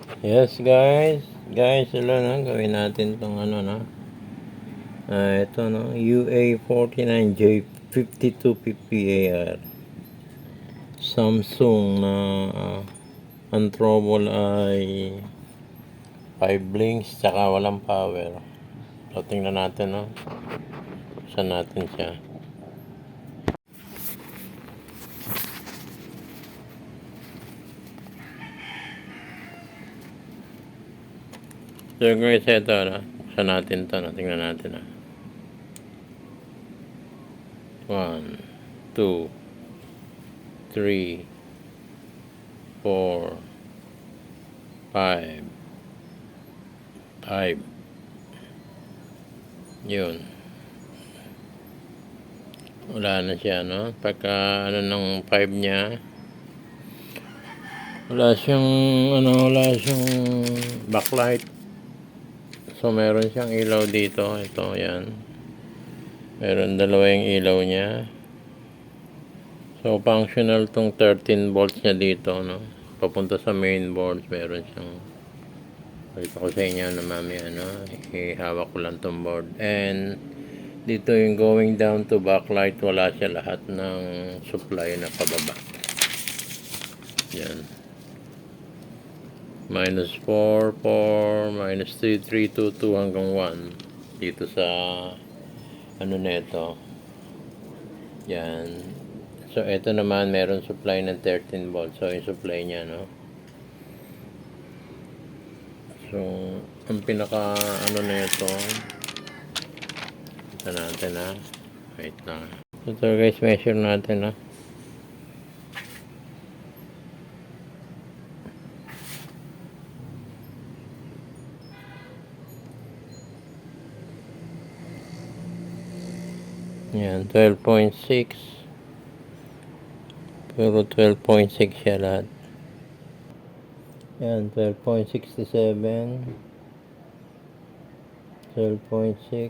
Yes guys, hello na, gawin natin tong ano na. Ito no, UA49J5250AR. Samsung na ang trouble ay 5 blinks tsaka walang power. So tingnan natin no. Saan natin siya. So guys, ito na. Buksan natin to no. Tingnan natin na. 1, 2, 3, 4, 5. Yun. Wala na siya, no? Pagka, ano, ng 5 niya, wala siyang backlight. So, meron siyang ilaw dito. Ito, yan. Meron dalawa yung ilaw niya. So, functional tong 13 volts niya dito, no? Papunta sa main board, meron siyang pakita ko sa inyo na mamaya, no? Ihawak ko lang tong board. And dito yung going down to backlight, wala siya lahat ng supply na pababa. Yan. -4, 4, -3, 3, 2, 2 hanggang 1. Dito sa ano nito. Yan. So ito naman meron supply ng 13 volts. So yung supply niya, no. So ang pinaka ano nito, ito natin ha. Wait lang. So ito guys, measure natin ha. Yan, 12.6. Pero 12.6 siya lahat. Yan, 12.67. 12.6.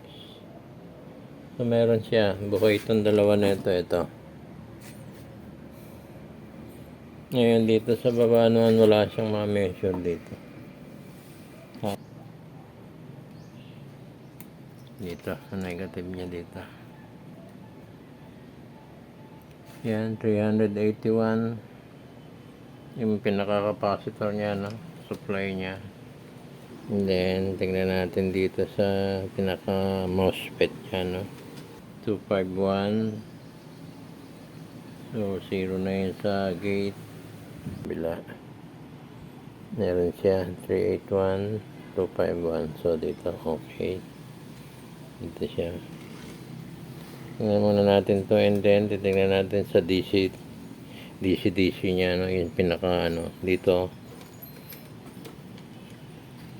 So, meron siya. Buhay itong dalawa na ito. Ngayon, dito sa baba naman, wala siyang ma-measure dito. Dito, ang negative niya dito. Yan, 381. Yung pinaka-capacitor niya, no? Supply niya. And then, tignan natin dito sa pinaka-MOSFET niya, no? 251. So, 0 na yun sa gate. Bila. Meron siya, 381, 251. So, dito, okay. Dito siya. Tingnan muna natin to, and then titingnan natin sa DC niya, no? Yung pinaka ano dito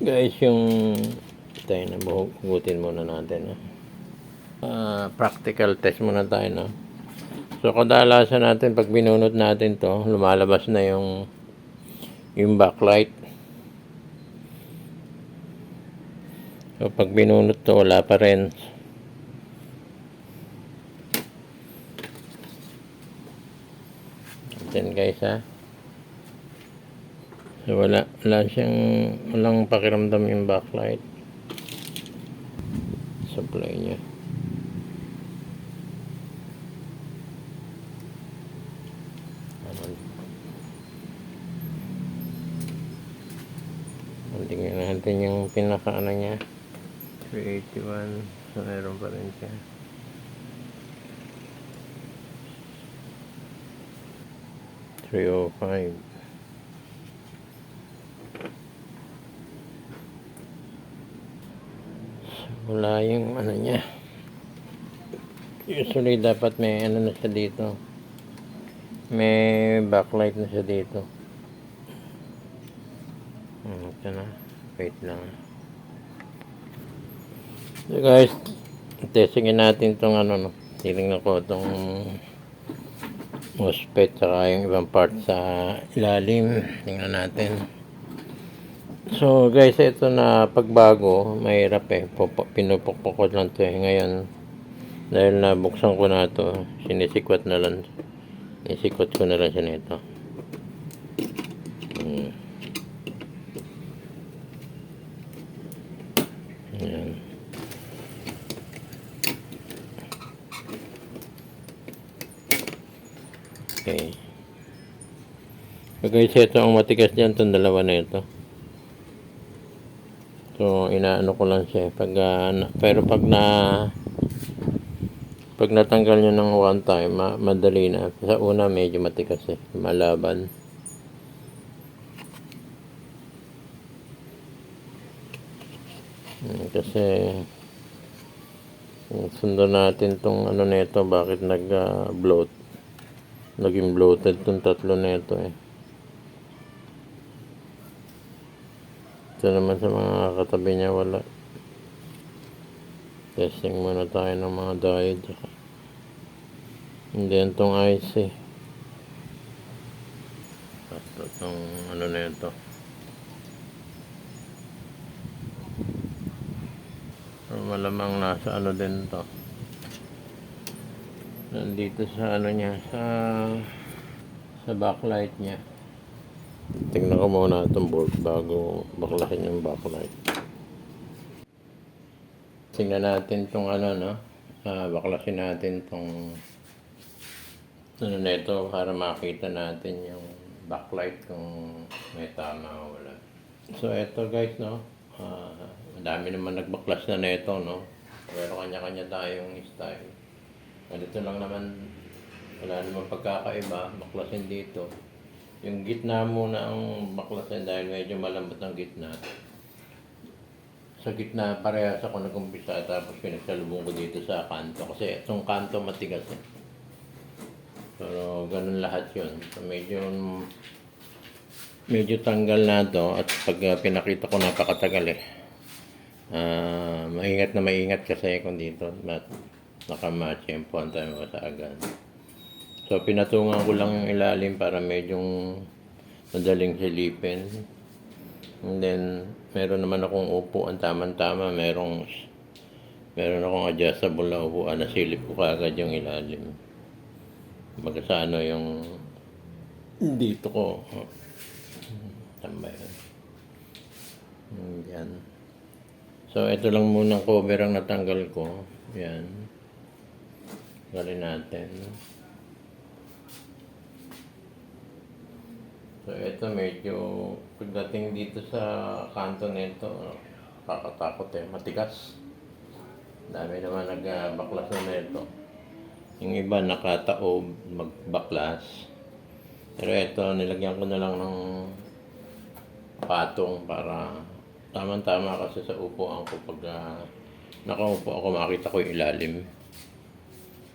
guys, yung tayo na buhugutin muna natin, no? Practical test muna tayo, no? So kadalasan natin pag binunot natin to, lumalabas na yung backlight. So pag binunot to, wala pa rin. Yan guys ha. So walang pakiramdam yung backlight. Supply niya. Tingnan natin yung pinaka ano niya. 381. So meron pa rin siya. 305. Wala yung ano niya. Usually dapat may ano na siya dito. May backlight na siya dito. Ito na. Wait lang. So guys, testingin natin itong ano, no. Titingnan ko itong MOSFET saka yung ibang part sa ilalim. Tingnan natin. So guys, ito na pagbago, mahirap eh. Pinupukpok ko lang ito eh. Ngayon, dahil nabuksan ko na ito, sinisikwat na lang. Isikwat ko na lang siya nito. Okay. So guys, ito ang matigas dyan, itong dalawa na ito. So, inaano ko lang siya. Pero pag natanggal nyo ng one time, madali na. Sa una, medyo matigas eh. Malaban. Kasi, sundan natin tong ano nito, bakit nag-bloat. Naging bloated tong tatlo nito eh. Ito naman sa mga katabi niya, wala. Testing muna tayo ng mga diode. And then itong IC. Basta itong ano na ito. So, malamang nasa ano din to. Nandito sa ano niya, sa backlight niya. Tingnan ko muna itong board bago baklasin yung backlight. Tingnan natin itong ano, no? Baklasin natin itong ano na ito para makita natin yung backlight kung may tama o wala. So, ito guys, no? Madami naman nagbaklas na ito, no? Pero kanya-kanya tayong style. Dito lang naman, wala naman pagkakaiba, baklasin dito. Yung gitna muna ang baklasin dahil medyo malambot ang gitna. Sa gitna, parehas ako nag-umpisa tapos pinagsalubong ko dito sa kanto. Kasi itong kanto matigas eh. Pero ganun lahat yun. So medyo tanggal na to at pag pinakita ko napakatagal eh. Maingat kasi kung dito nakamatsyempoan tayo sa agad. So, pinatungan ko lang yung ilalim para medyong madaling silipin. And then, meron naman akong upuan tamang-tama. Meron akong adjustable na upuan na silip ko kaagad yung ilalim. Magkasano yung dito ko. Tambay. Yan. So, ito lang muna ang cover ang natanggal ko. Yan. Galin natin. So, ito medyo pagdating dito sa kanto nito, kakatakot eh, matigas. Dami naman nagbaklas na nito. Yung iba nakataob, magbaklas. Pero ito, nilagyan ko na lang ng patong para tamang-tama kasi sa upuan ko pag nakaupo ako, makita ko yung ilalim.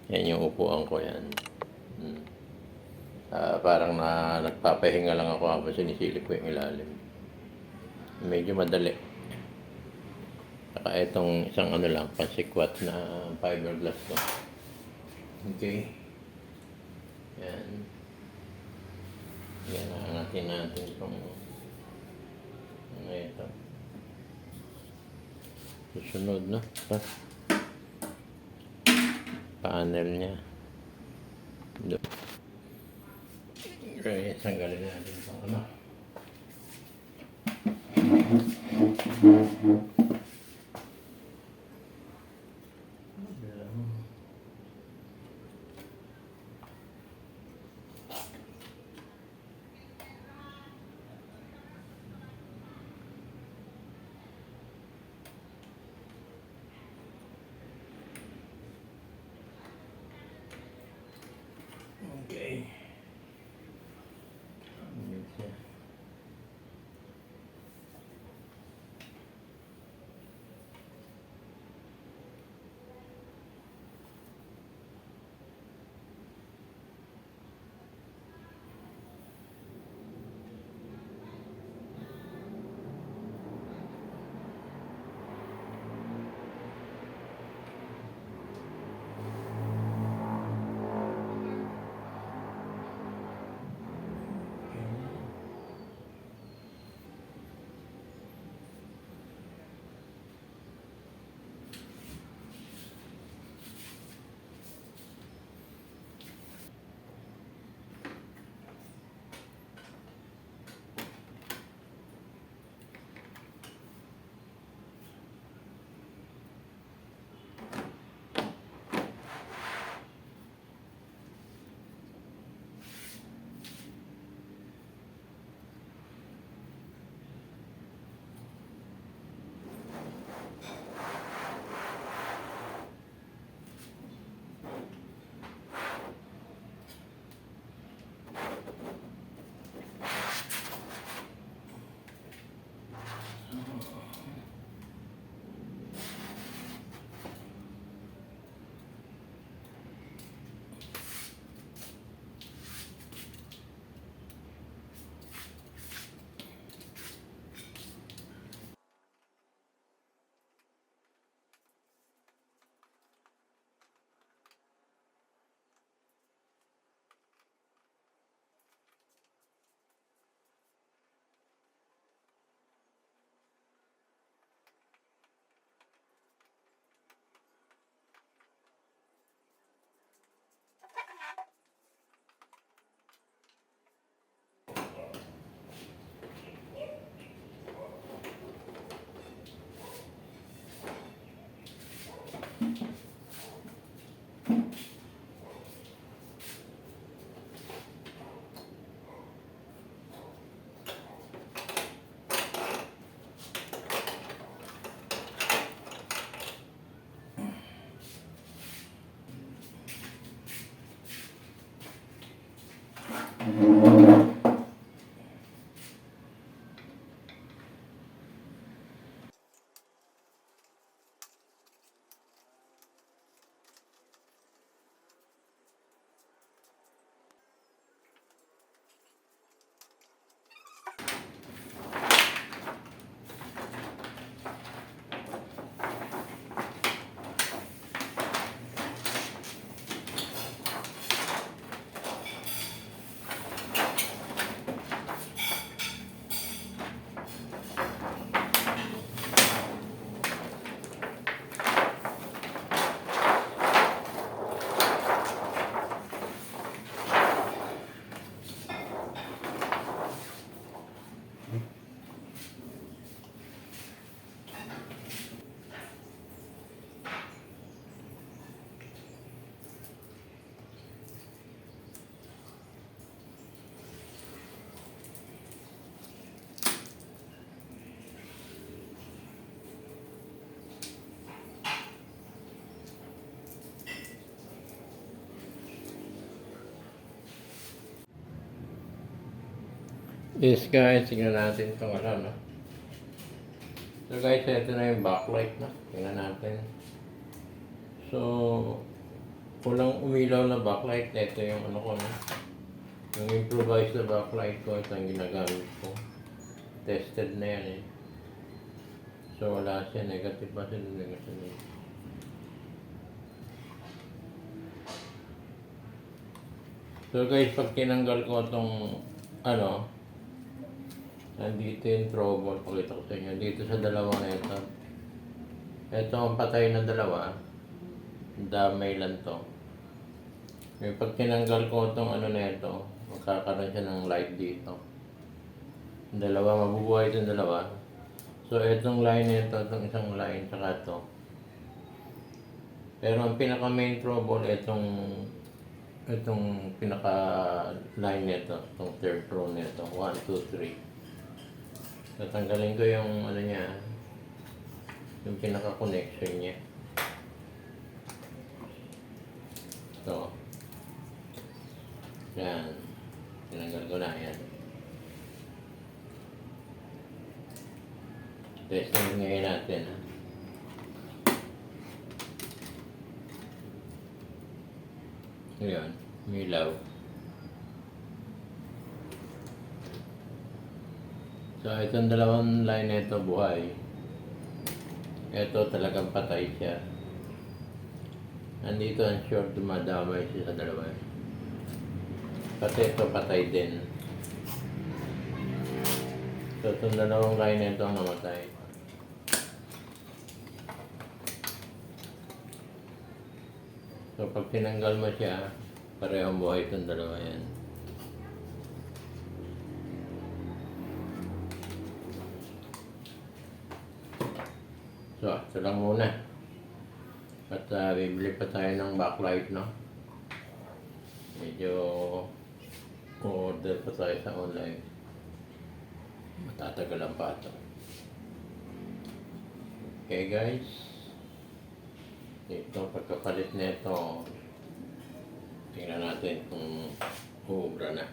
Yan yung upuan ko yan. Parang nagpapahinga lang ako habang sinisilip ko yung ilalim. Medyo madali. Saka itong isang ano lang, pansikwat na fiberglass to. Okay. Yan. Yan, angatin natin itong ano ito. Susunod, no? Panel niya. Okay, tanggalin natin ito. Ano? Okay. Yes guys, tingnan natin itong ano, no? So guys, ito na yung backlight, no? Tingnan natin. So, walang umilaw na backlight. Ito yung ano ko, no? Yung improvised na backlight ko, ito ang ginagamit ko. Tested na yan eh. So wala siya, negative pa siya, negative. So guys, pag tinanggal ko itong ano, nandito yung trouble, pakita ko sa inyo. Dito sa dalawa na ito. Ito ang patay na dalawa. Damay lang to. Yung pag tinanggal ko itong ano na ito, magkakaroon siya ng light dito. Dalawa, mabubuhay itong dalawa. So itong line na ito, itong isang line, saka ito. Pero ang pinaka main trouble, itong pinaka line nito, itong third row nito, 1, 2, 3. Tatanggalin ko yung ano niya, yung pinaka connection niya. So, yan. Tinanggal ko na yan. Testing ngayon natin. Ha? Ngayon, milaw. So, itong dalawang line na ito buhay. Ito talagang patay siya. Nandito ang short, dumadamay siya sa dalawa. Pati ito patay din. So, itong dalawang line na ito ang namatay. So, pag tinanggal mo siya, parehong buhay itong dalawa yan. So, ito lang muna. At bibili pa tayo ng backlight, no? Medyo order pa tayo sa online. Matatagalan pa ito. Okay guys. Ito, pagkapalit na ito, tingnan natin kung uubra na.